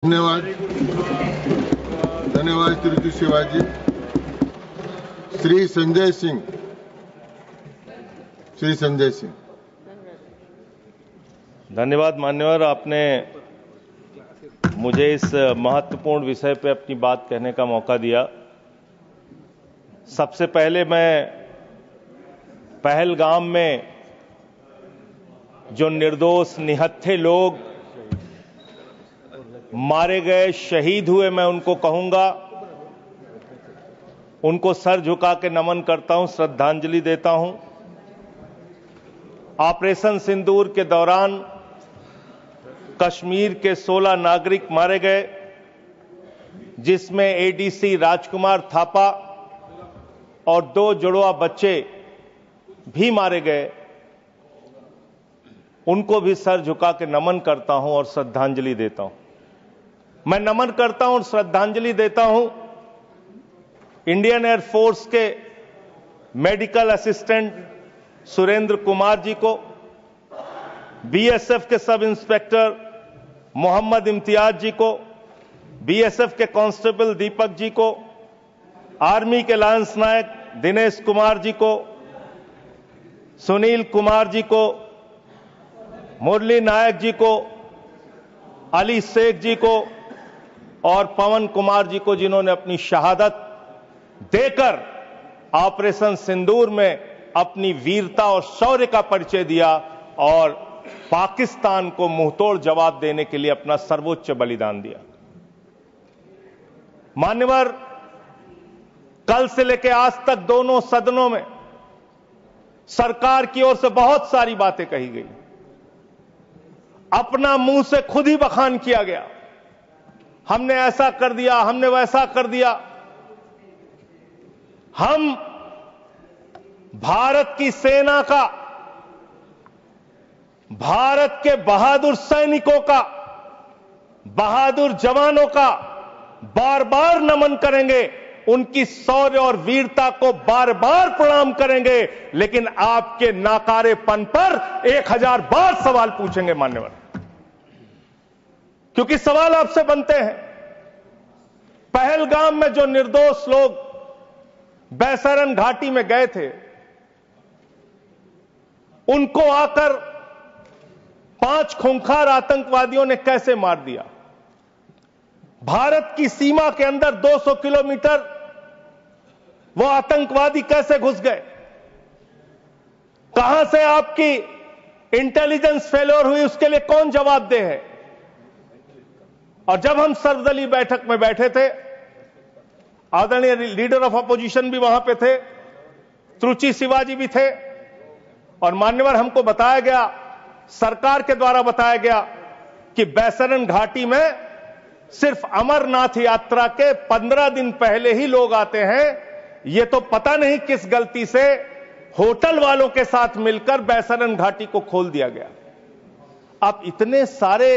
धन्यवाद धन्यवाद श्री शिवाजी। श्री संजय सिंह। धन्यवाद मान्यवर, आपने मुझे इस महत्वपूर्ण विषय पर अपनी बात कहने का मौका दिया। सबसे पहले मैं पहलगाम में जो निर्दोष निहत्थे लोग मारे गए, शहीद हुए, मैं उनको कहूंगा, उनको सर झुका के नमन करता हूं, श्रद्धांजलि देता हूं। ऑपरेशन सिंदूर के दौरान कश्मीर के 16 नागरिक मारे गए, जिसमें एडीसी राजकुमार थापा और 2 जुड़वा बच्चे भी मारे गए। उनको भी सर झुका के नमन करता हूं और श्रद्धांजलि देता हूं। मैं नमन करता हूं और श्रद्धांजलि देता हूं इंडियन एयरफोर्स के मेडिकल असिस्टेंट सुरेंद्र कुमार जी को, बीएसएफ के सब इंस्पेक्टर मोहम्मद इम्तियाज जी को, बीएसएफ के कांस्टेबल दीपक जी को, आर्मी के लांस नायक दिनेश कुमार जी को, सुनील कुमार जी को, मुरली नायक जी को, अली शेख जी को और पवन कुमार जी को, जिन्होंने अपनी शहादत देकर ऑपरेशन सिंदूर में अपनी वीरता और शौर्य का परिचय दिया और पाकिस्तान को मुंहतोड़ जवाब देने के लिए अपना सर्वोच्च बलिदान दिया। मान्यवर, कल से लेकर आज तक दोनों सदनों में सरकार की ओर से बहुत सारी बातें कही गई, अपना मुंह से खुद ही बखान किया गया, हमने ऐसा कर दिया, हमने वैसा कर दिया। हम भारत की सेना का, भारत के बहादुर सैनिकों का, बहादुर जवानों का बार बार नमन करेंगे, उनकी शौर्य और वीरता को बार बार प्रणाम करेंगे, लेकिन आपके नाकारेपन पर 1000 बार सवाल पूछेंगे मान्यवर, क्योंकि सवाल आपसे बनते हैं। पहलगाम में जो निर्दोष लोग बैसरन घाटी में गए थे, उनको आकर 5 खूंखार आतंकवादियों ने कैसे मार दिया? भारत की सीमा के अंदर 200 किलोमीटर वो आतंकवादी कैसे घुस गए? कहां से आपकी इंटेलिजेंस फेलियर हुई, उसके लिए कौन जवाबदेह है? और जब हम सर्वदलीय बैठक में बैठे थे, आदरणीय लीडर ऑफ अपोजिशन भी वहां पे थे, त्रुचि शिवाजी भी थे, और मान्यवर हमको बताया गया, सरकार के द्वारा बताया गया कि बैसरन घाटी में सिर्फ अमरनाथ यात्रा के 15 दिन पहले ही लोग आते हैं। ये तो पता नहीं किस गलती से होटल वालों के साथ मिलकर बैसरन घाटी को खोल दिया गया। अब इतने सारे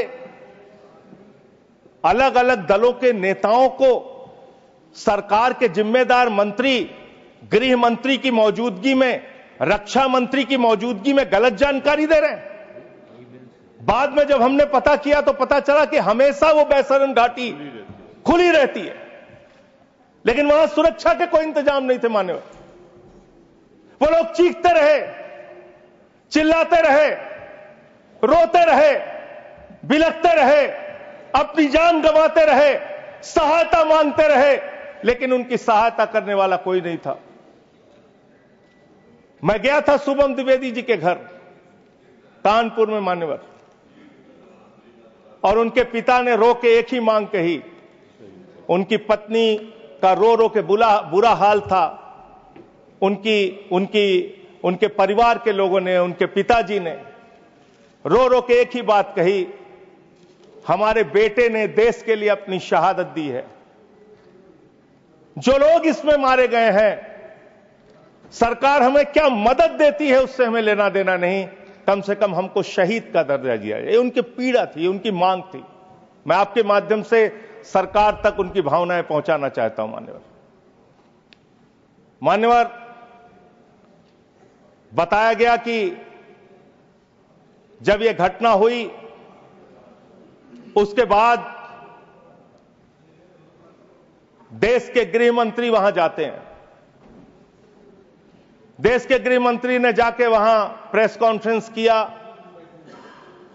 अलग अलग दलों के नेताओं को सरकार के जिम्मेदार मंत्री, गृह मंत्री की मौजूदगी में, रक्षा मंत्री की मौजूदगी में गलत जानकारी दे रहे हैं। बाद में जब हमने पता किया तो पता चला कि हमेशा वो बैसरन घाटी खुली रहती है, लेकिन वहां सुरक्षा के कोई इंतजाम नहीं थे मान्यवर। वो लोग चीखते रहे, चिल्लाते रहे, रोते रहे, बिलखते रहे, अपनी जान गंवाते रहे, सहायता मांगते रहे, लेकिन उनकी सहायता करने वाला कोई नहीं था। मैं गया था शुभम द्विवेदी जी के घर कानपुर में मान्यवर, और उनके पिता ने रो के एक ही मांग कही। उनकी पत्नी का रो रो के बुरा हाल था। उनके परिवार के लोगों ने, उनके पिताजी ने रो रो के एक ही बात कही, हमारे बेटे ने देश के लिए अपनी शहादत दी है। जो लोग इसमें मारे गए हैं, सरकार हमें क्या मदद देती है उससे हमें लेना देना नहीं, कम से कम हमको शहीद का दर्जा दिया। ये उनकी पीड़ा थी, उनकी मांग थी। मैं आपके माध्यम से सरकार तक उनकी भावनाएं पहुंचाना चाहता हूं मान्यवर, बताया गया कि जब यह घटना हुई उसके बाद देश के गृह मंत्री वहां जाते हैं। देश के गृह मंत्री ने जाके वहां प्रेस कॉन्फ्रेंस किया,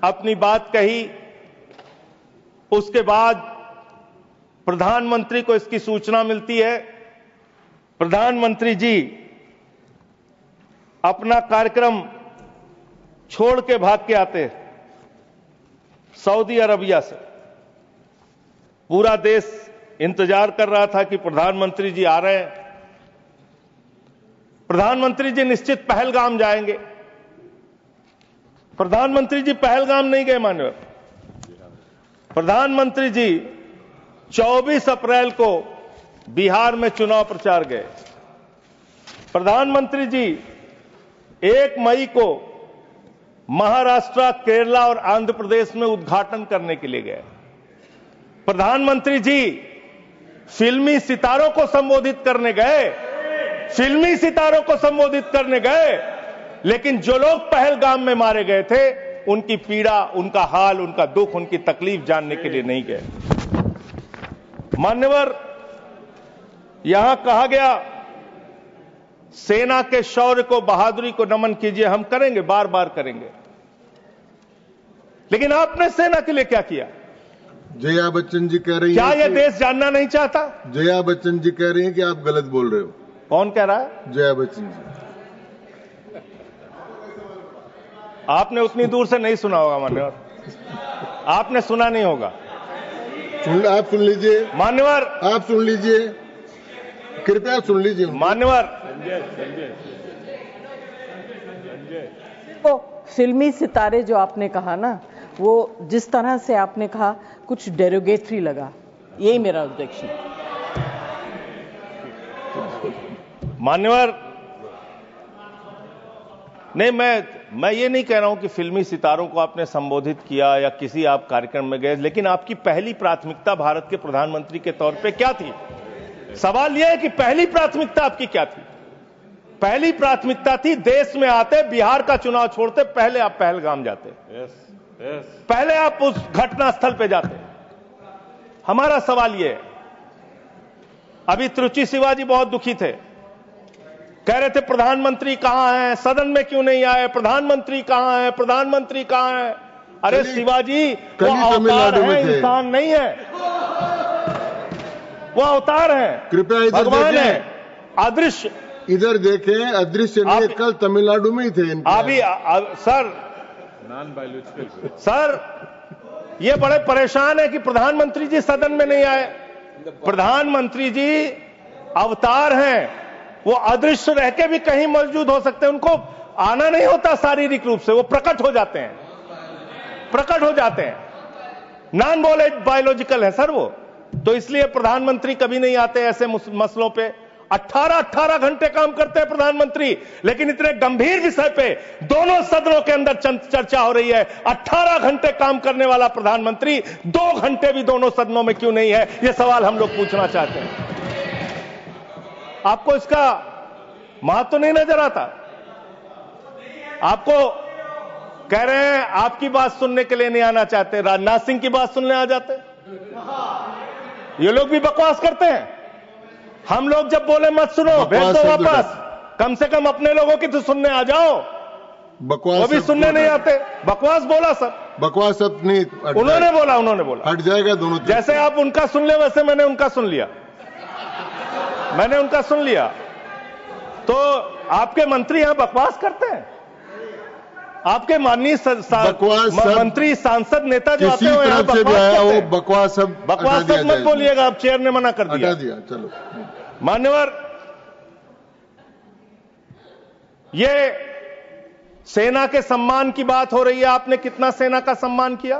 अपनी बात कही। उसके बाद प्रधानमंत्री को इसकी सूचना मिलती है। प्रधानमंत्री जी अपना कार्यक्रम छोड़ के भाग के आते हैं सऊदी अरबिया से। पूरा देश इंतजार कर रहा था कि प्रधानमंत्री जी आ रहे हैं। प्रधानमंत्री जी निश्चित पहलगाम जाएंगे। प्रधानमंत्री जी पहलगाम नहीं गए मान्यवर। प्रधानमंत्री जी 24 अप्रैल को बिहार में चुनाव प्रचार गए। प्रधानमंत्री जी 1 मई को महाराष्ट्र, केरला और आंध्र प्रदेश में उद्घाटन करने के लिए गए। प्रधानमंत्री जी फिल्मी सितारों को संबोधित करने गए, फिल्मी सितारों को संबोधित करने गए, लेकिन जो लोग पहलगाम में मारे गए थे उनकी पीड़ा, उनका हाल, उनका दुख, उनकी तकलीफ जानने के लिए नहीं गए। मान्यवर, यहां कहा गया सेना के शौर्य को, बहादुरी को नमन कीजिए। हम करेंगे, बार बार करेंगे, लेकिन आपने सेना के लिए क्या किया? जया बच्चन जी कह रही क्या हैं यह देश जानना नहीं चाहता? जया बच्चन जी कह रही हैं कि आप गलत बोल रहे हो। कौन कह रहा है? जया बच्चन जी। आपने उतनी दूर से नहीं सुना होगा मान्यवर, आपने सुना नहीं होगा। आप सुन लीजिए मान्यवर, आप सुन लीजिए, कृपया सुन लीजिए मान्यवर। तो फिल्मी सितारे जो आपने कहा ना, वो जिस तरह से आपने कहा कुछ डेरोगेटरी लगा। यही मेरा ऑब्जेक्शन। मान्यवर, नहीं, मैं ये नहीं कह रहा हूं कि फिल्मी सितारों को आपने संबोधित किया या किसी आप कार्यक्रम में गए, लेकिन आपकी पहली प्राथमिकता भारत के प्रधानमंत्री के तौर पे क्या थी? सवाल यह है कि पहली प्राथमिकता आपकी क्या थी? पहली प्राथमिकता थी देश में आते, बिहार का चुनाव छोड़ते, पहले आप पहलगाम जाते। पहले आप उस घटना स्थल पे जाते। हमारा सवाल यह है, अभी त्रुचि शिवाजी बहुत दुखी थे, कह रहे थे प्रधानमंत्री कहां है, सदन में क्यों नहीं आए, प्रधानमंत्री कहां है, प्रधानमंत्री कहां है? अरे शिवाजी, वो अवतार है, इंसान नहीं है। वो अवतार है, कृपया इधर भगवान देखें। है, अदृश्य। इधर देखें, अदृश्य नहीं, कल तमिलनाडु में ही थे अभी सर ये बड़े परेशान है कि प्रधानमंत्री जी सदन में नहीं आए। प्रधानमंत्री जी अवतार हैं, वो अदृश्य रह के भी कहीं मौजूद हो सकते हैं। उनको आना नहीं होता शारीरिक रूप से, वो प्रकट हो जाते हैं, प्रकट हो जाते हैं। नॉन बायोलॉजिकल है सर वो। तो इसलिए प्रधानमंत्री कभी नहीं आते ऐसे मसलों पे। 18 घंटे काम करते हैं प्रधानमंत्री, लेकिन इतने गंभीर विषय पे दोनों सदनों के अंदर चर्चा हो रही है। 18 घंटे काम करने वाला प्रधानमंत्री 2 घंटे भी दोनों सदनों में क्यों नहीं है? यह सवाल हम लोग पूछना चाहते हैं। आपको इसका महत्व नहीं नजर आता? आपको कह रहे हैं आपकी बात सुनने के लिए नहीं आना चाहते, राजनाथ सिंह की बात सुनने आ जाते। ये लोग भी बकवास करते हैं। हम लोग जब बोले मत सुनो, भेज दो वापस, कम से कम अपने लोगों की तो सुनने आ जाओ। बकवास वो भी सुनने नहीं आते। बकवास बोला सर, बकवास अब नहीं, उन्होंने बोला हट जाएगा दोनों। जैसे आप उनका सुन ले वैसे मैंने उनका सुन लिया, मैंने उनका सुन लिया। तो आपके मंत्री यहां बकवास करते हैं। आपके माननीय मंत्री, सांसद, नेता जो आते हैं यहां बकवास मत बोलिएगा, आप चेयर ने मना कर दिया। चलो मान्यवर, ये सेना के सम्मान की बात हो रही है। आपने कितना सेना का सम्मान किया?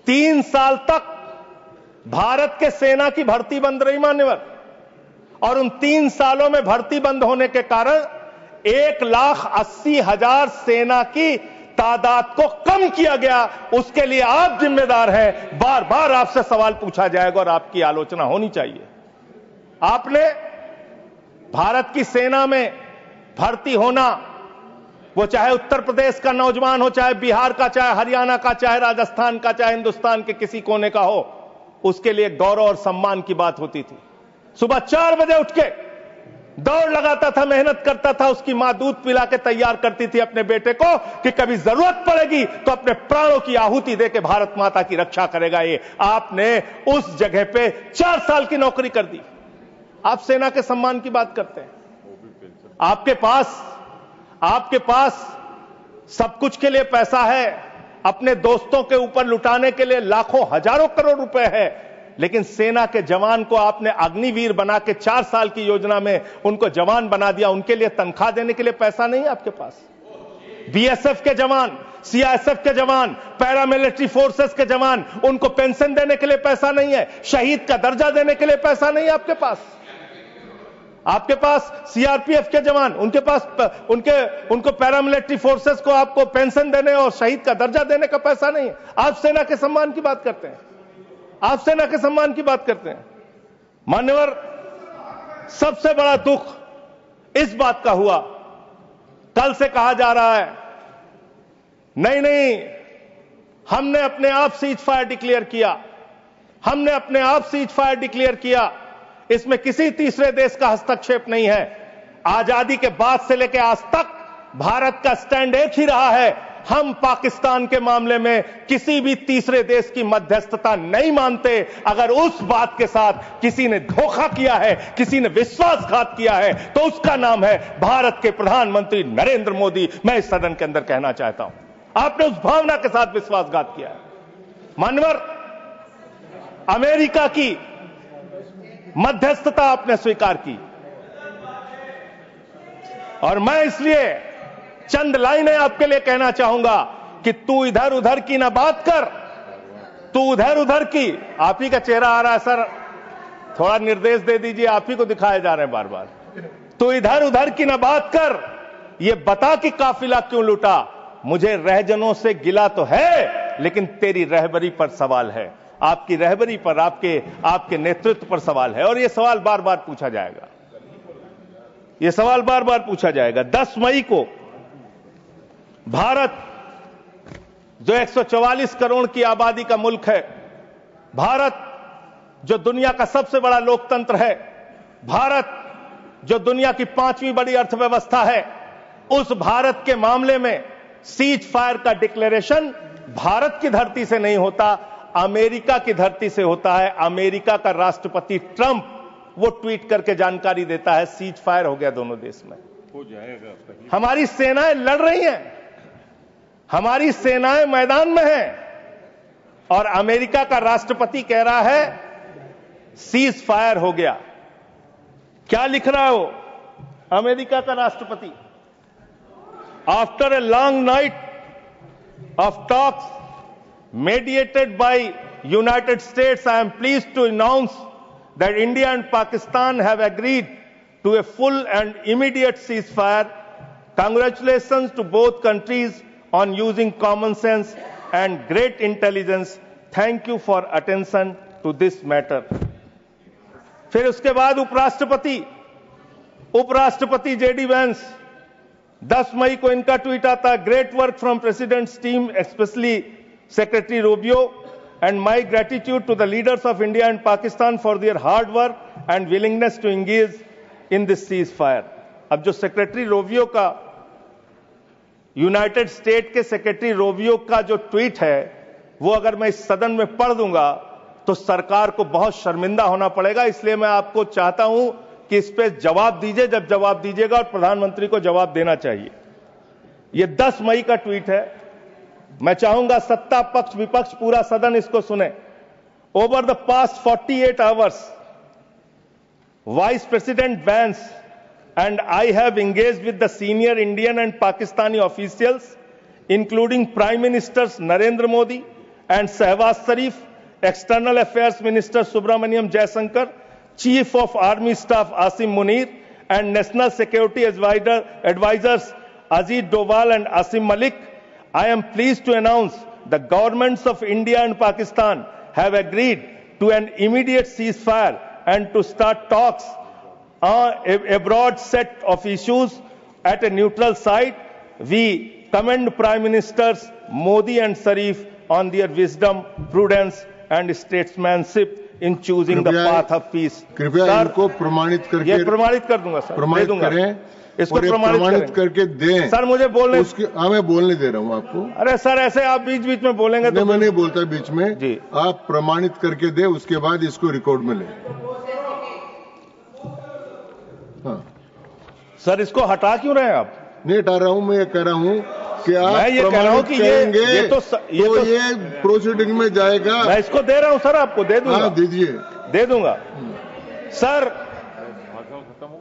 3 साल तक भारत के सेना की भर्ती बंद रही मान्यवर, और उन 3 सालों में भर्ती बंद होने के कारण 1,80,000 सेना की तादाद को कम किया गया। उसके लिए आप जिम्मेदार हैं। बार बार आपसे सवाल पूछा जाएगा और आपकी आलोचना होनी चाहिए। आपने भारत की सेना में भर्ती होना, वो चाहे उत्तर प्रदेश का नौजवान हो, चाहे बिहार का, चाहे हरियाणा का, चाहे राजस्थान का, चाहे हिंदुस्तान के किसी कोने का हो, उसके लिए गौरव और सम्मान की बात होती थी। सुबह 4 बजे उठ के दौड़ लगाता था, मेहनत करता था, उसकी मां दूध पिला के तैयार करती थी अपने बेटे को कि कभी जरूरत पड़ेगी तो अपने प्राणों की आहुति देके भारत माता की रक्षा करेगा। ये आपने उस जगह पे 4 साल की नौकरी कर दी। आप सेना के सम्मान की बात करते हैं। आपके पास सब कुछ के लिए पैसा है, अपने दोस्तों के ऊपर लुटाने के लिए लाखों हजारों करोड़ रुपए है, लेकिन सेना के जवान को आपने अग्निवीर बना के 4 साल की योजना में उनको जवान बना दिया। उनके लिए तनख्वाह देने के लिए पैसा नहीं है आपके पास। बीएसएफ के जवान, सीआईएसएफ के जवान, पैरामिलिट्री फोर्सेस के जवान, उनको पेंशन देने के लिए पैसा नहीं है, शहीद का दर्जा देने के लिए पैसा नहीं है आपके पास। आपके पास सीआरपीएफ के जवान, उनको पैरामिलिट्री फोर्सेस को आपको पेंशन देने और शहीद का दर्जा देने का पैसा नहीं है। आप सेना के सम्मान की बात करते हैं। आप सेना के सम्मान की बात करते हैं। मान्यवर, सबसे बड़ा दुख इस बात का हुआ, कल से कहा जा रहा है नहीं, हमने अपने आप सीज फायर डिक्लेयर किया, हमने अपने आप सीज फायर डिक्लेयर किया, इसमें किसी तीसरे देश का हस्तक्षेप नहीं है। आजादी के बाद से लेकर आज तक भारत का स्टैंड एक ही रहा है, हम पाकिस्तान के मामले में किसी भी तीसरे देश की मध्यस्थता नहीं मानते। अगर उस बात के साथ किसी ने धोखा किया है, किसी ने विश्वासघात किया है, तो उसका नाम है भारत के प्रधानमंत्री नरेंद्र मोदी। मैं इस सदन के अंदर कहना चाहता हूं, आपने उस भावना के साथ विश्वासघात किया है। मान्यवर, अमेरिका की मध्यस्थता आपने स्वीकार की, और मैं इसलिए चंद लाइनें आपके लिए कहना चाहूंगा कि तू इधर उधर की ना बात कर, तू उधर उधर की। आप ही का चेहरा आ रहा है सर, थोड़ा निर्देश दे दीजिए, आप ही को दिखाए जा रहे हैं बार बार। तू इधर उधर की ना बात कर, ये बता कि काफिला क्यों लूटा। मुझे रहजनों से गिला तो है, लेकिन तेरी रहबरी पर सवाल है, आपकी रहबरी पर, आपके नेतृत्व पर सवाल है, और यह सवाल बार बार पूछा जाएगा। यह सवाल बार बार पूछा जाएगा। 10 मई को भारत, जो 144 करोड़ की आबादी का मुल्क है, भारत जो दुनिया का सबसे बड़ा लोकतंत्र है, भारत जो दुनिया की 5वीं बड़ी अर्थव्यवस्था है, उस भारत के मामले में सीज फायर का डिक्लेरेशन भारत की धरती से नहीं होता, अमेरिका की धरती से होता है। अमेरिका का राष्ट्रपति ट्रंप वो ट्वीट करके जानकारी देता है सीज फायर हो गया दोनों देश में, हो जाएगा। हमारी सेनाएं लड़ रही हैं, हमारी सेनाएं मैदान में हैं, और अमेरिका का राष्ट्रपति कह रहा है सीज फायर हो गया। क्या लिख रहा है वो अमेरिका का राष्ट्रपति? After a long night of talks mediated by United States, I am pleased to announce that India and Pakistan have agreed to a full and immediate ceasefire. Congratulations to both countries on using common sense and great intelligence. Thank you for attention to this matter. फिर उसके बाद उपराष्ट्रपति JD Vance, 10 मई को इनका tweet आता है, great work from president's team, specially Secretary Rubio, and my gratitude to the leaders of India and Pakistan for their hard work and willingness to engage in this ceasefire. अब जो secretary Rovio का, United state के secretary Rovio का जो tweet है, वो अगर मैं इस सदन में पढ़ दूंगा तो सरकार को बहुत शर्मिंदा होना पड़ेगा। इसलिए मैं आपको चाहता हूं कि इस पे जवाब दीजिए, जब जवाब दीजिएगा, और प्रधानमंत्री को जवाब देना चाहिए। ये 10 मई का ट्वीट है। मैं चाहूंगा सत्ता पक्ष विपक्ष पूरा सदन इसको सुने। Over the past 48 hours, vice president Vance and I have engaged with the senior Indian and Pakistani officials, including Prime Ministers Narendra Modi and Shehbaz Sharif, External Affairs Minister Subramaniam Jaishankar, Chief of Army Staff Asim Munir, and National Security Advisors Ajit Doval and Asim Malik. I am pleased to announce the governments of India and Pakistan have agreed to an immediate ceasefire and to start talks on a broad set of issues at a neutral site. We commend Prime Ministers Modi and Sharif on their wisdom, prudence and statesmanship in choosing the path of peace. कृपया इनको प्रमाणित करके, ये प्रमाणित कर दूंगा sir, प्रमाणित दे दूंगा करें, इसको और ये प्रमाणित करके दें सर। मुझे बोलने उसके, हाँ मैं बोलने दे रहा हूँ आपको। अरे सर ऐसे आप बीच बीच में बोलेंगे तो मैं नहीं बोलता बीच में जी। आप प्रमाणित करके दे, उसके बाद इसको रिकॉर्ड में ले। हाँ सर इसको हटा क्यों रहे हैं आप? नहीं हटा रहा हूँ, मैं ये कह रहा हूँ कि आप मैं ये कह रहा हूँ कि ये प्रोसीडिंग में जाएगा। मैं इसको दे रहा हूँ सर, आपको दे दूंगा। हाँ दीजिए, दे दूंगा सर।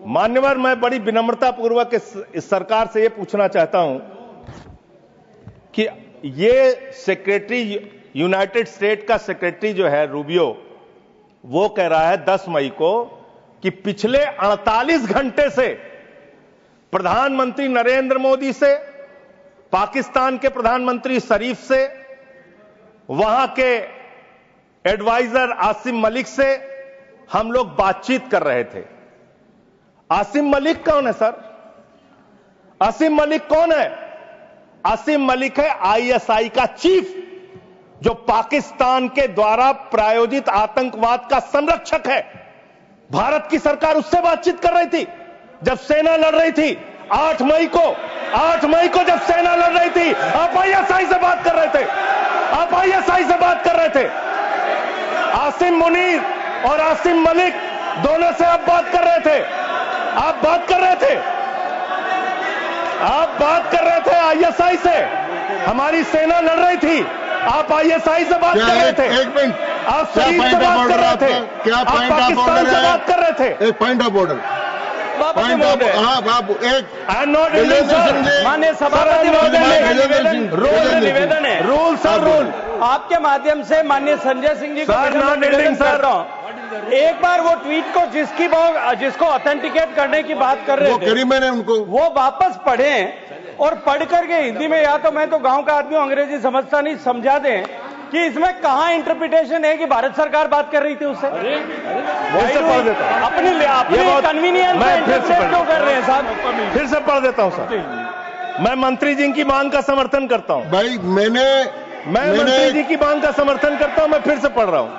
मान्यवर, मैं बड़ी विनम्रता पूर्वक इस सरकार से ये पूछना चाहता हूं कि ये सेक्रेटरी, यूनाइटेड स्टेट का सेक्रेटरी जो है रूबियो, वो कह रहा है 10 मई को कि पिछले 48 घंटे से प्रधानमंत्री नरेंद्र मोदी से, पाकिस्तान के प्रधानमंत्री शरीफ से, वहां के एडवाइजर आसिम मलिक से हम लोग बातचीत कर रहे थे। आसिम मलिक कौन है सर? आसिम मलिक कौन है? आसिम मलिक है आईएसआई का चीफ, जो पाकिस्तान के द्वारा प्रायोजित आतंकवाद का संरक्षक है। भारत की सरकार उससे बातचीत कर रही थी जब सेना लड़ रही थी। 8 मई को जब सेना लड़ रही थी, आप आईएसआई से बात कर रहे थे। आप आईएसआई से बात कर रहे थे। आसिम मुनीर और आसिम मलिक दोनों से आप बात कर रहे थे। आप बात कर रहे थे आईएसआई से। हमारी सेना लड़ रही थी, आप आईएसआई से बात कर रहे थे। एक मिनट, आप शरीफ से बात कर रहे थे। क्या पॉइंट ऑफ पाकिस्तान ऑर्डर से है? बात कर रहे थे। एक point of order, point of, हाँ बाबू, एक माननीय सभापति महोदय, निवेदन है, रूल सर, रूल आपके माध्यम से माननीय संजय सिंह जी को निवेदन कर रहा हूं। एक बार वो ट्वीट को जिसको ऑथेंटिकेट करने की बात कर रहे थे, मैंने उनको वो वापस पढ़ें और पढ़ करके हिंदी में, या तो मैं तो गांव का आदमी हूं, अंग्रेजी समझता नहीं, समझा दें कि इसमें कहां इंटरप्रिटेशन है कि भारत सरकार बात कर रही थी उससे। वैसे पढ़ देता हूं। अपने कन्वीनियंस से इंटरप्रेट क्यों कर रहे हैं साहब? फिर से पढ़ देता हूं सर। मैं मंत्री जी की मांग का समर्थन करता हूं। भाई मैं मंत्री जी की मांग का समर्थन करता हूं। मैं फिर से पढ़ रहा हूं।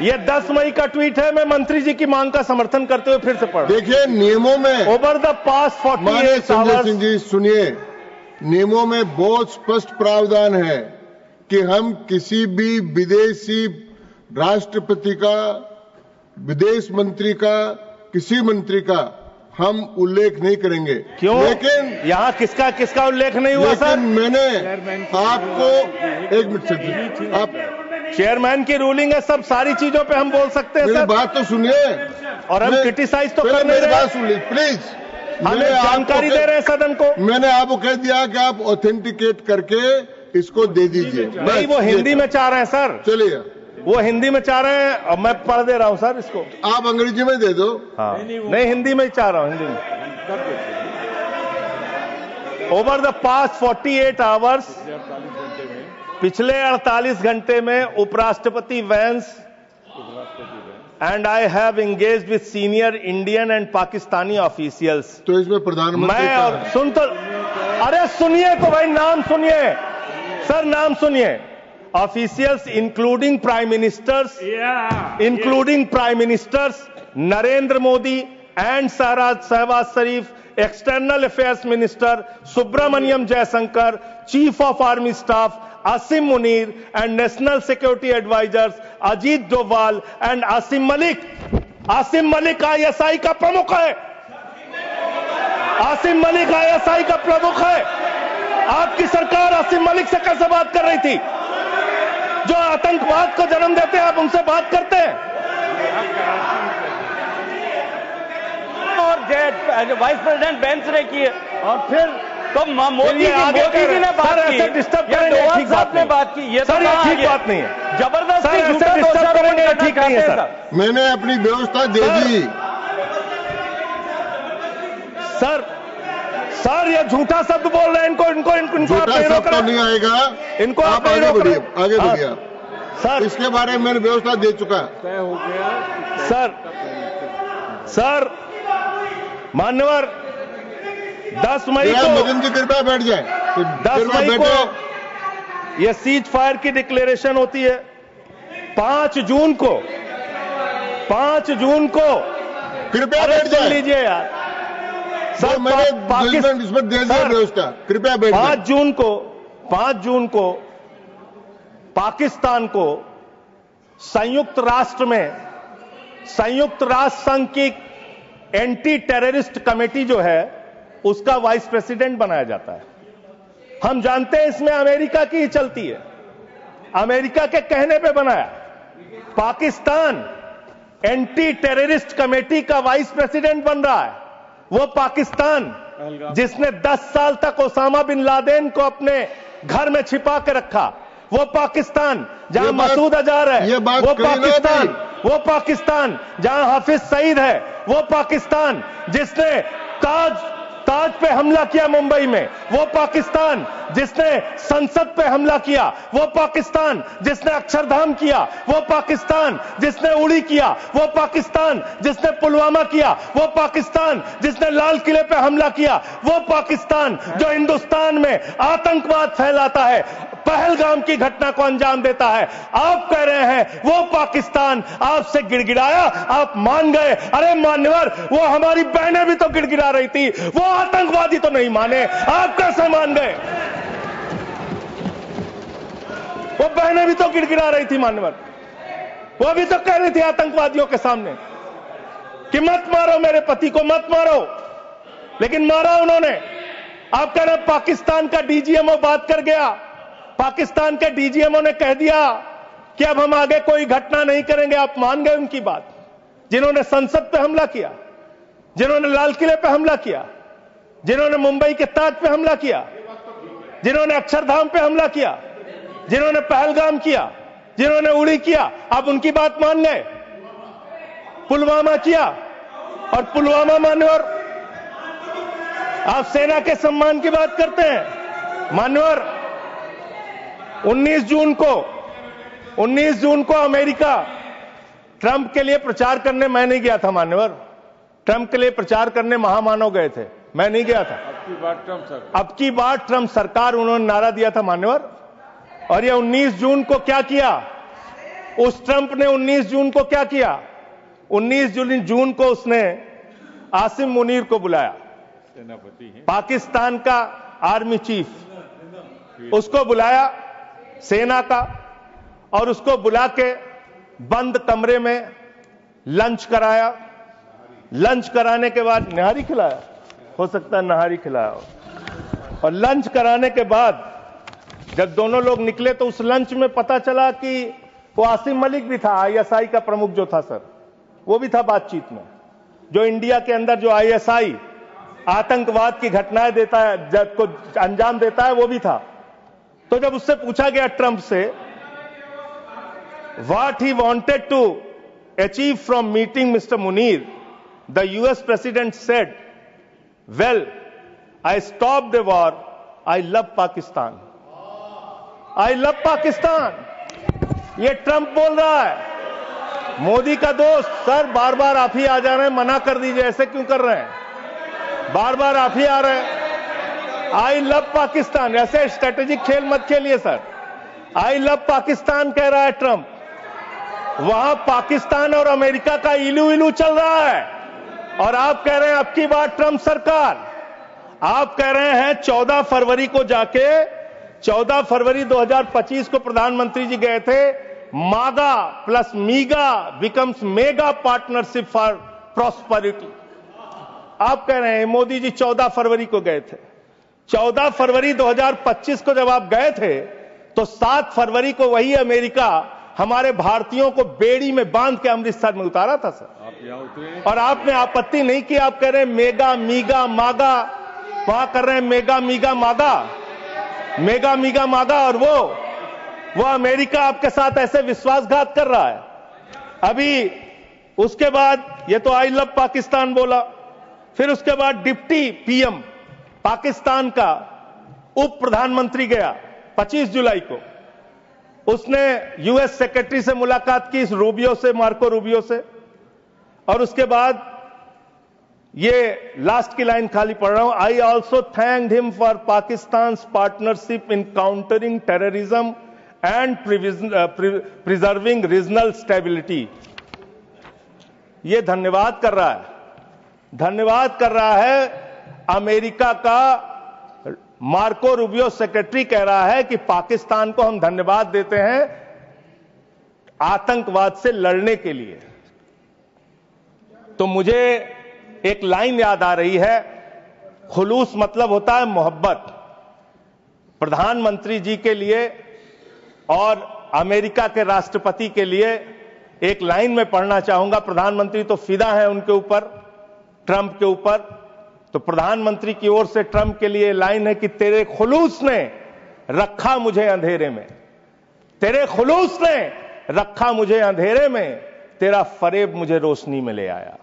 ये 10 मई का ट्वीट है। मैं मंत्री जी की मांग का समर्थन करते हुए फिर से पढ़ रहा हूं। देखिए, नियमों में over the past 48 Sanjay hours, Singh ji सुनिए, नियमों में बहुत स्पष्ट प्रावधान है कि हम किसी भी विदेशी राष्ट्रपति का, विदेश मंत्री का, किसी मंत्री का हम उल्लेख नहीं करेंगे। क्यों? लेकिन यहाँ किसका उल्लेख नहीं हुआ सर? लेकिन मैंने आपको, एक मिनट, आप चेयरमैन की रूलिंग है, सब सारी चीजों पे हम बोल सकते हैं मेरी सर। बात तो सुनिए, और हम क्रिटिसाइज तो कर नहीं मेरी रहे। बात सुनिए प्लीज। हमें जानकारी दे रहे हैं सदन को। मैंने आपको कह दिया कि आप ऑथेंटिकेट करके इसको दे दीजिए। नहीं, वो हिंदी में चाह रहे हैं सर। चलिए, वो हिंदी में चाह रहे हैं और मैं पढ़ दे रहा हूं सर इसको। आप अंग्रेजी में दे दो। हाँ, नहीं हिंदी में ही चाह रहा हूं, हिंदी में। ओवर द पास्ट 48 आवर्स, पिछले 48 घंटे में उपराष्ट्रपति Vance and I have engaged with senior Indian and Pakistani officials. तो इसमें प्रधानमंत्री मैं और सुन तो, अरे सुनिए तो भाई, नाम सुनिए सर, नाम सुनिए। Officials including prime ministers Narendra Modi and Shahbaz Sharif, external affairs minister Subrahmanyam Jaishankar, chief of army staff Asim Munir and national security advisers Ajit Doval and Asim Malik. Asim Malik ISI का प्रमुख है। आसिम मलिक आईएसआई का प्रमुख है। आपकी सरकार आसिम मलिक से कैसे बात कर रही थी? जो आतंकवाद को जन्म देते हैं, आप उनसे बात करते हैं? और वाइस प्रेसिडेंट बेंच ने की है, और फिर तो मोदी जी ने बात की, डोभाल साहब ने बात की। ये सर ठीक बात नहीं है। जबरदस्ती डिस्टर्ब करेंगे, ठीक नहीं है सर। मैंने अपनी व्यवस्था दे दी। सर ये झूठा शब्द बोल रहे हैं। इनको झूठा शब्द तो नहीं आएगा। इनको आप आगे बढ़िए, आगे बढ़िए सर। इसके बारे में मैंने व्यवस्था दे चुका। सर मान्यवर, 10 मई को, मदन जी कृपया बैठ जाए। 10 मई को यह सीज फायर की डिक्लेरेशन होती है। 5 जून को कृपया अरे बैठ सुन जाए। लीजिए यार सर, मैंने जजमेंट इसमें दे दिया व्यवस्था, कृपया बैठ जाए। 5 जून को पाकिस्तान को संयुक्त राष्ट्र संघ की एंटी टेररिस्ट कमेटी जो है उसका वाइस प्रेसिडेंट बनाया जाता है। हम जानते हैं इसमें अमेरिका की ही चलती है, अमेरिका के कहने पे बनाया। पाकिस्तान एंटी टेररिस्ट कमेटी का वाइस प्रेसिडेंट बन रहा है। वो पाकिस्तान जिसने 10 साल तक ओसामा बिन लादेन को अपने घर में छिपा के रखा, वो पाकिस्तान जहां मसूद अजहर है, वो पाकिस्तान जहां हाफिज सईद है, वो पाकिस्तान जिसने ताज पे हमला किया मुंबई में, वो पाकिस्तान जिसने संसद पे हमला किया, वो पाकिस्तान जिसने अक्षरधाम किया, वो पाकिस्तान जिसने उड़ी किया, वो पाकिस्तान जिसने पुलवामा किया, वो पाकिस्तान जिसने लाल किले पे हमला किया, वो पाकिस्तान जो हिंदुस्तान में आतंकवाद फैलाता है, पहलगाम की घटना को अंजाम देता है। आप कह रहे हैं वो पाकिस्तान आपसे गिड़गिड़ाया, आप मान गए। अरे मान्यवर, वो हमारी बहनें भी तो गिड़गिड़ा रही थी, वो आतंकवादी तो नहीं माने, आप कैसे मान गए? वो बहनें भी तो गिड़गिड़ा रही थी मान्यवर, वो भी तो कह रही थी आतंकवादियों के सामने कि मत मारो मेरे पति को, मत मारो, लेकिन मारा उन्होंने। आप कह रहे हैं पाकिस्तान का डीजीएमओ बात कर गया, पाकिस्तान के डीजीएमओ ने कह दिया कि अब हम आगे कोई घटना नहीं करेंगे। आप मान गए उनकी बात? जिन्होंने संसद पे हमला किया, जिन्होंने लाल किले पे हमला किया, जिन्होंने मुंबई के ताज पे हमला किया, जिन्होंने अक्षरधाम पे हमला किया, जिन्होंने पहलगाम किया, जिन्होंने उड़ी किया, आप उनकी बात मान गए? पुलवामा किया, और पुलवामा मान्यवर, आप सेना के सम्मान की बात करते हैं मान्यवर। 19 जून को अमेरिका ट्रंप के लिए प्रचार करने मैं नहीं गया था मान्यवर, ट्रंप के लिए प्रचार करने महामानव गए थे, मैं नहीं गया था। अब की बार ट्रंप सरकार उन्होंने नारा दिया था मान्यवर। और ये 19 जून को क्या किया? उस ट्रंप ने 19 जून को क्या किया? 19 जून को उसने आसिम मुनीर को बुलाया, पाकिस्तान का आर्मी चीफ, उसको बुलाया सेना का, और उसको बुला के बंद कमरे में लंच कराया। लंच कराने के बाद निहारी खिलाया, हो सकता है नहारी खिलाया हो। और लंच कराने के बाद जब दोनों लोग निकले तो उस लंच में पता चला कि वो आसिम मलिक भी था, आईएसआई का प्रमुख जो था सर, वो भी था बातचीत में। जो इंडिया के अंदर जो आईएसआई आतंकवाद की घटनाएं देता है, जब को अंजाम देता है, वो भी था। तो जब उससे पूछा गया ट्रंप से what he wanted to achieve from meeting mister Munir, the US president said, well I stop the war, I love Pakistan, I love Pakistan. ये ट्रंप बोल रहा है। मोदी का दोस्त, सर बार बार आप ही आ जा रहे हैं, मना कर दीजिए, ऐसे क्यों कर रहे हैं? बार बार आप ही आ रहे हैं। आई लव पाकिस्तान, ऐसे स्ट्रेटेजिक खेल मत खेलिए सर। आई लव पाकिस्तान कह रहा है ट्रंप। वहां पाकिस्तान और अमेरिका का इलू इलू चल रहा है, और आप कह रहे हैं अब की बार ट्रंप सरकार। आप कह रहे हैं 14 फरवरी को जाके, 14 फरवरी 2025 को प्रधानमंत्री जी गए थे, मागा plus मीगा becomes mega partnership for prosperity. आप कह रहे हैं मोदी जी 14 फरवरी को गए थे। 14 फरवरी 2025 को जब आप गए थे तो 7 फरवरी को वही अमेरिका हमारे भारतीयों को बेड़ी में बांध के अमृतसर में उतारा था सर। आप यहां उतरे और आपने आपत्ति नहीं की। आप कह रहे हैं मेगा मीगा मागा, वहां कर रहे हैं मेगा मीगा मागा, मेगा मीगा मागा, और वो अमेरिका आपके साथ ऐसे विश्वासघात कर रहा है। अभी उसके बाद ये तो आई लव पाकिस्तान बोला, फिर उसके बाद डिप्टी पीएम पाकिस्तान का उप प्रधानमंत्री गया 25 जुलाई को, उसने यूएस सेक्रेटरी से मुलाकात की, रूबियो से, मार्को रूबियो से, और उसके बाद ये लास्ट की लाइन खाली पढ़ रहा हूं, I also thanked him for Pakistan partnership in countering terrorism and preserving regional stability. ये धन्यवाद कर रहा है, धन्यवाद कर रहा है। अमेरिका का मार्को रूबियो सेक्रेटरी कह रहा है कि पाकिस्तान को हम धन्यवाद देते हैं आतंकवाद से लड़ने के लिए। तो मुझे एक लाइन याद आ रही है, खुलूस मतलब होता है मोहब्बत। प्रधानमंत्री जी के लिए और अमेरिका के राष्ट्रपति के लिए एक लाइन में पढ़ना चाहूंगा। प्रधानमंत्री तो फिदा है उनके ऊपर, ट्रंप के ऊपर। तो प्रधानमंत्री की ओर से ट्रंप के लिए लाइन है कि तेरे खुलूस ने रखा मुझे अंधेरे में, तेरे खुलूस ने रखा मुझे अंधेरे में, तेरा फरेब मुझे रोशनी में ले आया,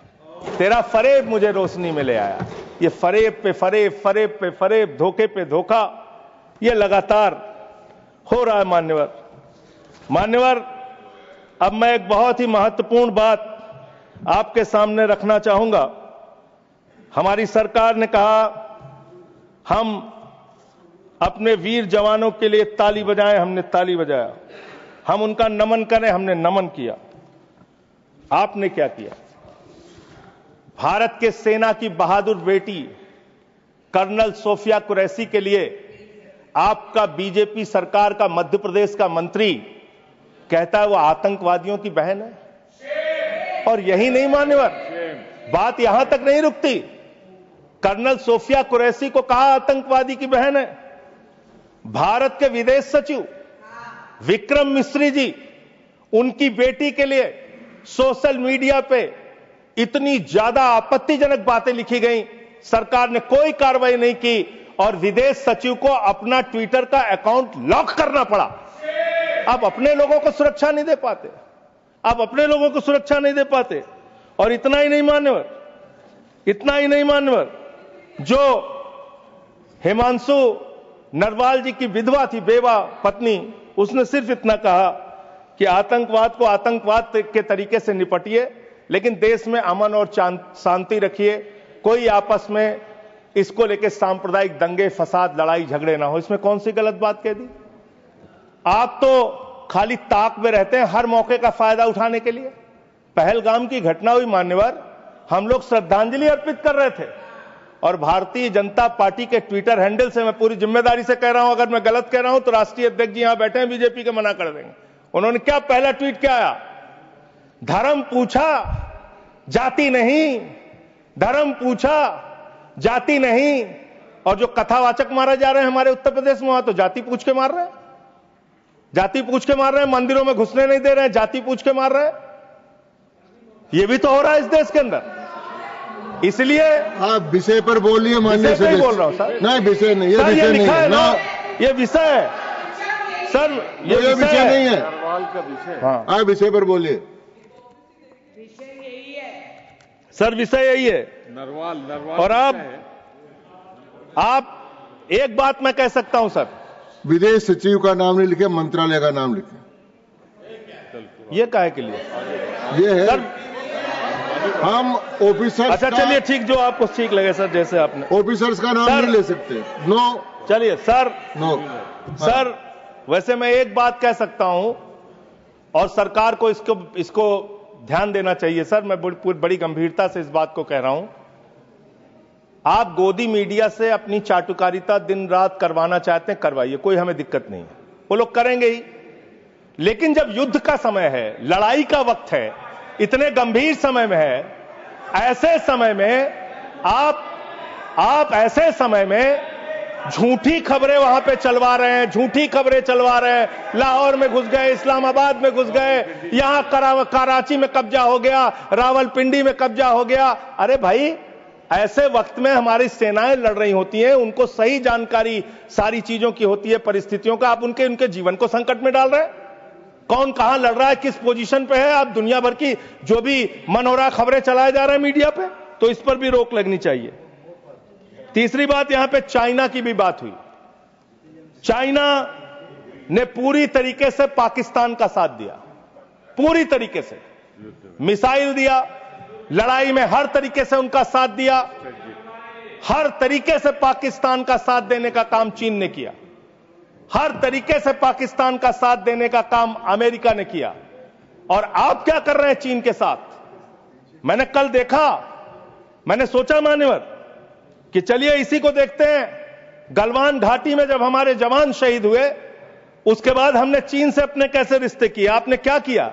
तेरा फरेब मुझे रोशनी में ले आया। ये फरेब पे फरेब, फरेब पे फरेब, धोखे पे धोखा, ये लगातार हो रहा है। मान्यवर, अब मैं एक बहुत ही महत्वपूर्ण बात आपके सामने रखना चाहूंगा। हमारी सरकार ने कहा हम अपने वीर जवानों के लिए ताली बजाएं, हमने ताली बजाया। हम उनका नमन करें, हमने नमन किया। आपने क्या किया? भारत के सेना की बहादुर बेटी कर्नल सोफिया कुरैशी के लिए आपका बीजेपी सरकार का मध्य प्रदेश का मंत्री कहता है वो आतंकवादियों की बहन है। और यही नहीं मान्यवर, बात यहां तक नहीं रुकती। कर्नल सोफिया कुरैशी को कहा आतंकवादी की बहन है। भारत के विदेश सचिव विक्रम मिस्री जी, उनकी बेटी के लिए सोशल मीडिया पे इतनी ज्यादा आपत्तिजनक बातें लिखी गई, सरकार ने कोई कार्रवाई नहीं की और विदेश सचिव को अपना ट्विटर का अकाउंट लॉक करना पड़ा। अब अपने लोगों को सुरक्षा नहीं दे पाते, अब अपने लोगों को सुरक्षा नहीं दे पाते। और इतना ही नहीं मान्यवर, जो हिमांशु नरवाल जी की विधवा थी, बेवा पत्नी, उसने सिर्फ इतना कहा कि आतंकवाद को आतंकवाद के तरीके से निपटिए, लेकिन देश में अमन और शांति रखिए, कोई आपस में इसको लेकर सांप्रदायिक दंगे फसाद लड़ाई झगड़े ना हो। इसमें कौन सी गलत बात कह दी? आप तो खाली ताक में रहते हैं हर मौके का फायदा उठाने के लिए। पहलगाम की घटना हुई मान्यवर, हम लोग श्रद्धांजलि अर्पित कर रहे थे और भारतीय जनता पार्टी के ट्विटर हैंडल से, मैं पूरी जिम्मेदारी से कह रहा हूं, अगर मैं गलत कह रहा हूं तो राष्ट्रीय अध्यक्ष जी यहां बैठे हैं बीजेपी के, मना कर देंगे। उन्होंने क्या पहला ट्वीट क्या आया? धर्म पूछा जाति नहीं, धर्म पूछा जाति नहीं। और जो कथावाचक मारे जा रहे हैं हमारे उत्तर प्रदेश में, वहां तो जाति पूछ के मार रहे हैं, जाति पूछ के मार रहे हैं, मंदिरों में घुसने नहीं दे रहे हैं, जाति पूछ के मार रहे हैं। ये भी तो हो रहा है इस देश के अंदर। इसलिए आप विषय पर बोलिए। माननीय विषय पे बोल रहा हूं सर। नहीं, विषय नहीं, ये सर, विषय नहीं है ना, ये विषय है सर, ये विषय नहीं है। हाँ, आप विषय पर बोलिए सर, विषय यही है। नरवाल और आप एक बात मैं कह सकता हूं सर, विदेश सचिव का नाम नहीं लिखे, मंत्रालय का नाम लिखे। ये काहे के लिए? ये है सर, हम ऑफिसर्स अच्छा चलिए ठीक, जो आपको ठीक लगे सर, जैसे आपने ऑफिसर्स का नाम सर, नहीं ले सकते। नो, चलिए सर, नो सर, वैसे मैं एक बात कह सकता हूं और सरकार को इसको ध्यान देना चाहिए सर। मैं बड़ी गंभीरता से इस बात को कह रहा हूं। आप गोदी मीडिया से अपनी चाटुकारिता दिन रात करवाना चाहते हैं, करवाइए, कोई हमें दिक्कत नहीं है, वो लोग करेंगे ही। लेकिन जब युद्ध का समय है, लड़ाई का वक्त है, इतने गंभीर समय में है, ऐसे समय में आप ऐसे समय में झूठी खबरें वहां पे चलवा रहे हैं, झूठी खबरें चलवा रहे हैं। लाहौर में घुस गए, इस्लामाबाद में घुस गए, यहां कराची में कब्जा हो गया, रावलपिंडी में कब्जा हो गया। अरे भाई, ऐसे वक्त में हमारी सेनाएं लड़ रही होती हैं, उनको सही जानकारी सारी चीजों की होती है, परिस्थितियों का। आप उनके जीवन को संकट में डाल रहे हैं। कौन कहां लड़ रहा है, किस पोजीशन पे है, आप दुनिया भर की जो भी मन हो रहा खबरें चलाए जा रहे हैं मीडिया पे, तो इस पर भी रोक लगनी चाहिए। तीसरी बात, यहां पे चाइना की भी बात हुई। चाइना ने पूरी तरीके से पाकिस्तान का साथ दिया, पूरी तरीके से मिसाइल दिया, लड़ाई में हर तरीके से उनका साथ दिया, हर तरीके से पाकिस्तान का साथ देने का काम चीन ने किया। हर तरीके से पाकिस्तान का साथ देने का काम अमेरिका ने किया। और आप क्या कर रहे हैं चीन के साथ? मैंने कल देखा, मैंने सोचा मान्यवर कि चलिए इसी को देखते हैं। गलवान घाटी में जब हमारे जवान शहीद हुए, उसके बाद हमने चीन से अपने कैसे रिश्ते किए, आपने क्या किया,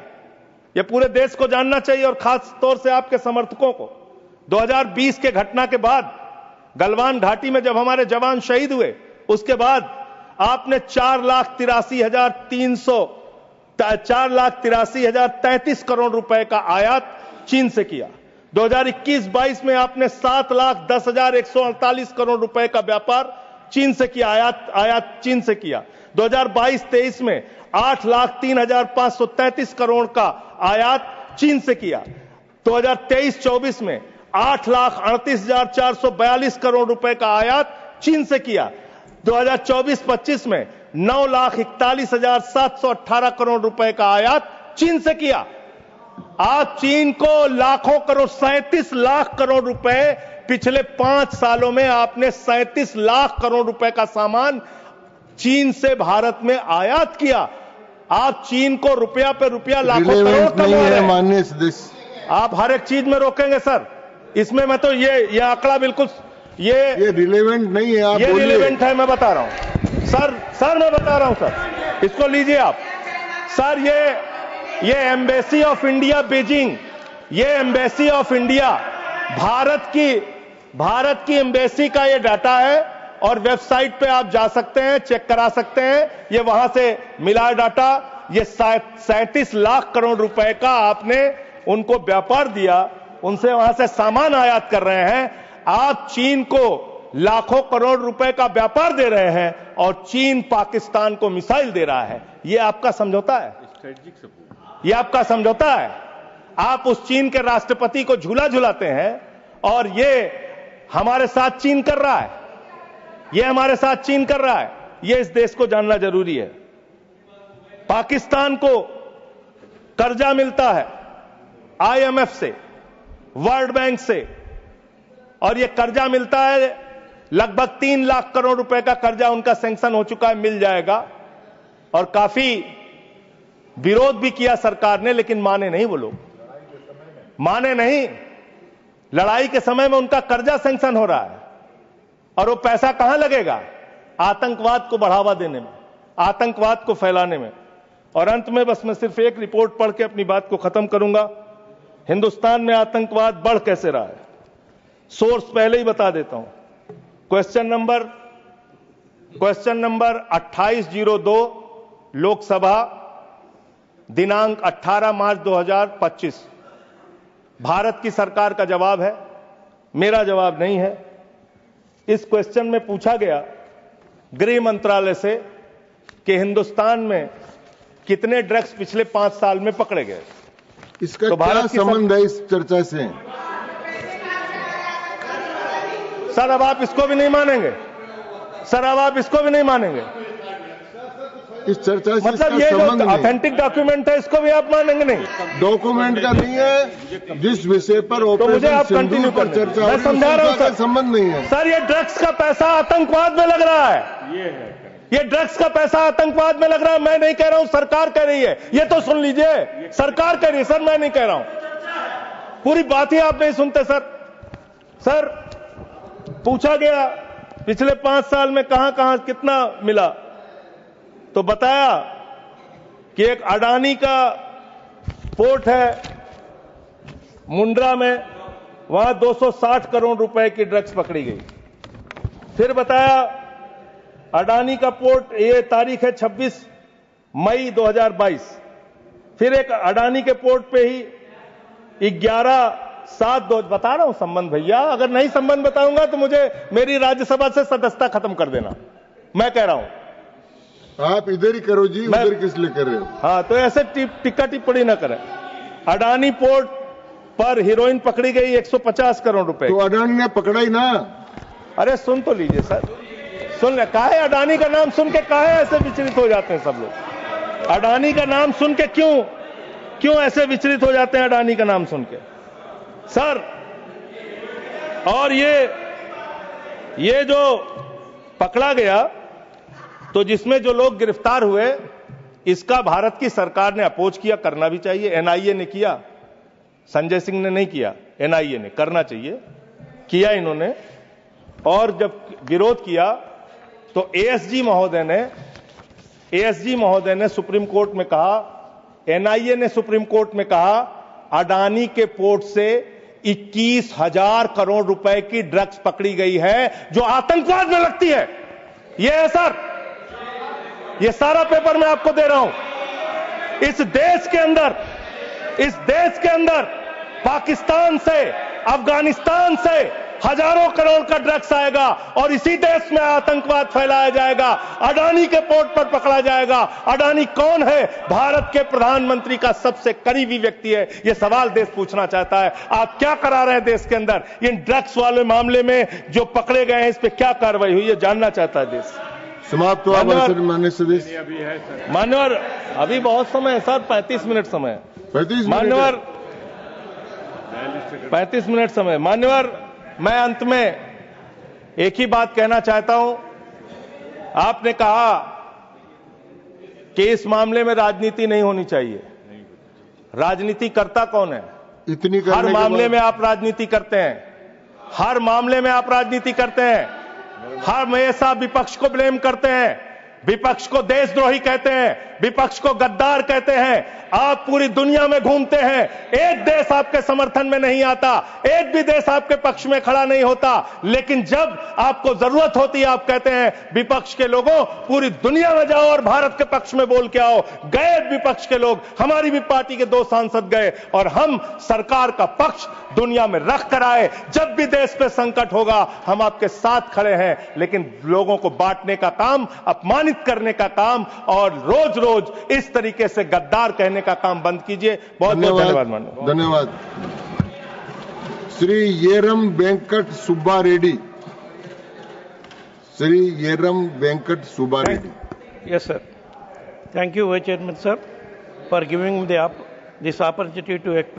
यह पूरे देश को जानना चाहिए और खास तौर से आपके समर्थकों को। 2020 के घटना के बाद गलवान घाटी में जब हमारे जवान शहीद हुए, उसके बाद आपने 4,83,033 करोड़ रुपए का आयात चीन से किया। 2021-22 में आपने 7,10,148 करोड़ रुपए का व्यापार चीन से किया, आयात चीन से किया। 2022-23 में 8,03,533 करोड़ का आयात चीन से किया। 2023-24 में 8,38,442 करोड़ रुपए का आयात चीन से किया। 2024-25 में 9,41,718 करोड़ रुपए का आयात चीन से किया। आप चीन को लाखों करोड़, 37 लाख करोड़ रुपए पिछले 5 सालों में आपने 37 लाख करोड़ रुपए का सामान चीन से भारत में आयात किया। आप चीन को रुपया पे रुपया लाखों करोड़ कमा रहे हैं। माननीय सदस्य, आप हर एक चीज में रोकेंगे सर। इसमें मैं तो ये आंकड़ा बिल्कुल ये रिलेवेंट नहीं है। आप ये बोलिए। रिलेवेंट है, मैं बता रहा हूं सर मैं बता रहा हूं सर, इसको लीजिए आप। सर ये एम्बेसी ऑफ इंडिया बीजिंग, ये एम्बेसी ऑफ इंडिया भारत की एम्बेसी का ये डाटा है और वेबसाइट पे आप जा सकते हैं, चेक करा सकते हैं। ये वहां से मिला डाटा। ये 37 लाख करोड़ रुपए का आपने उनको व्यापार दिया, उनसे वहां से सामान आयात कर रहे हैं। आप चीन को लाखों करोड़ रुपए का व्यापार दे रहे हैं और चीन पाकिस्तान को मिसाइल दे रहा है। ये आपका समझौता है, ये आपका समझौता है। आप उस चीन के राष्ट्रपति को झूला झुलाते हैं और ये हमारे साथ चीन कर रहा है, ये हमारे साथ चीन कर रहा है। ये इस देश को जानना जरूरी है। पाकिस्तान को कर्जा मिलता है IMF से, वर्ल्ड बैंक से, और ये कर्जा मिलता है लगभग 3 लाख करोड़ रुपए का कर्जा उनका सैंक्शन हो चुका है, मिल जाएगा। और काफी विरोध भी किया सरकार ने, लेकिन माने नहीं वो लोग, माने नहीं। लड़ाई के समय में उनका कर्जा सैंक्शन हो रहा है और वो पैसा कहां लगेगा? आतंकवाद को बढ़ावा देने में, आतंकवाद को फैलाने में। और अंत में बस मैं सिर्फ एक रिपोर्ट पढ़ के अपनी बात को खत्म करूंगा। हिंदुस्तान में आतंकवाद बढ़ कैसे रहा है, सोर्स पहले ही बता देता हूं। क्वेश्चन नंबर 2802 लोकसभा, दिनांक 18 मार्च 2025। भारत की सरकार का जवाब है, मेरा जवाब नहीं है। इस क्वेश्चन में पूछा गया गृह मंत्रालय से कि हिंदुस्तान में कितने ड्रग्स पिछले 5 साल में पकड़े गए। इसका तो क्या संबंध है इस चर्चा से? सर अब आप इसको भी नहीं मानेंगे, सर अब आप इसको भी नहीं मानेंगे। इस चर्चा से मतलब ये जो ऑथेंटिक डॉक्यूमेंट है इसको भी आप मानेंगे नहीं? डॉक्यूमेंट का नहीं है, जिस विषय पर तो मुझे आप कंटिन्यू कर चर्चा, मैं समझा रहा हूं सर। संबंध नहीं है सर। ये ड्रग्स का पैसा आतंकवाद में लग रहा है, ये ड्रग्स का पैसा आतंकवाद में लग रहा है। मैं नहीं कह रहा हूं, सरकार कह रही है। ये तो सुन लीजिए, सरकार कह रही है सर, मैं नहीं कह रहा हूं। पूरी बात ही आप नहीं सुनते सर। सर पूछा गया पिछले 5 साल में कहां कहां कितना मिला, तो बताया कि एक अडानी का पोर्ट है मुंड्रा में, वहां 260 करोड़ रुपए की ड्रग्स पकड़ी गई। फिर बताया अडानी का पोर्ट, ये तारीख है 26 मई 2022। फिर एक अडानी के पोर्ट पे ही 11/7/2 बता रहा हूं संबंध भैया। अगर नहीं संबंध बताऊंगा तो मुझे मेरी राज्यसभा से सदस्यता खत्म कर देना। मैं कह रहा हूं आप इधर ही करो जी, उधर किस लिए कर रहे हो? हाँ, तो ऐसे टिक्का टिप्पणी ना करें। अडानी पोर्ट पर हीरोइन पकड़ी गई 150 करोड़ रुपए। तो अडानी ने पकड़ा ही ना। अरे सुन तो लीजिए सर, सुन ले। काहे अडानी का नाम सुन के काहे ऐसे विचलित हो जाते हैं सब लोग? अडानी का नाम सुन के क्यों ऐसे विचलित हो जाते हैं अडानी का नाम सुन के सर? और ये जो पकड़ा गया तो जिसमें जो लोग गिरफ्तार हुए, इसका भारत की सरकार ने अपोज किया, करना भी चाहिए। एनआईए ने किया, संजय सिंह ने नहीं किया, एनआईए ने, करना चाहिए, किया इन्होंने। और जब विरोध किया तो एएसजी महोदय ने सुप्रीम कोर्ट में कहा, एनआईए ने सुप्रीम कोर्ट में कहा, अडानी के पोर्ट से 21,000 करोड़ रुपए की ड्रग्स पकड़ी गई है जो आतंकवाद में लगती है। यह है सर, यह सारा पेपर मैं आपको दे रहा हूं। इस देश के अंदर पाकिस्तान से, अफगानिस्तान से हजारों करोड़ का ड्रग्स आएगा और इसी देश में आतंकवाद फैलाया जाएगा, अडानी के पोर्ट पर पकड़ा जाएगा। अडानी कौन है? भारत के प्रधानमंत्री का सबसे करीबी व्यक्ति है। यह सवाल देश पूछना चाहता है, आप क्या करा रहे हैं देश के अंदर? इन ड्रग्स वाले मामले में जो पकड़े गए हैं, इस पर क्या कार्रवाई हुई है, जानना चाहता है देश। समाप्त हुआ माननीय सदस्य। मान्यवर, अभी बहुत समय है सर, 35 मिनट समय है। 35 मान्यवर, 35 मिनट समय। मान्यवर, मैं अंत में एक ही बात कहना चाहता हूं। आपने कहा कि इस मामले में राजनीति नहीं होनी चाहिए। राजनीति करता कौन है? हर मामले में आप राजनीति करते हैं, हर मामले में आप राजनीति करते हैं, हमेशा विपक्ष को ब्लेम करते हैं, विपक्ष को देशद्रोही कहते हैं, विपक्ष को गद्दार कहते हैं। आप पूरी दुनिया में घूमते हैं, एक देश आपके समर्थन में नहीं आता, एक भी देश आपके पक्ष में खड़ा नहीं होता, लेकिन जब आपको जरूरत होती है आप कहते हैं विपक्ष के लोगों पूरी दुनिया में जाओ और भारत के पक्ष में बोल के आओ। गए विपक्ष के लोग, हमारी भी पार्टी के 2 सांसद गए और हम सरकार का पक्ष दुनिया में रख कर आए। जब भी देश पे संकट होगा हम आपके साथ खड़े हैं, लेकिन लोगों को बांटने का काम, अपमानित करने का काम और रोज रोज इस तरीके से गद्दार कहने का काम बंद कीजिए। बहुत बहुत धन्यवाद। धन्यवाद। Shri येरम Venkat Subba Reddy. Shri येरम Venkat Subba Reddy. Yes, sir. Thank you, Vice Chairman, sir, for giving me this opportunity to explain.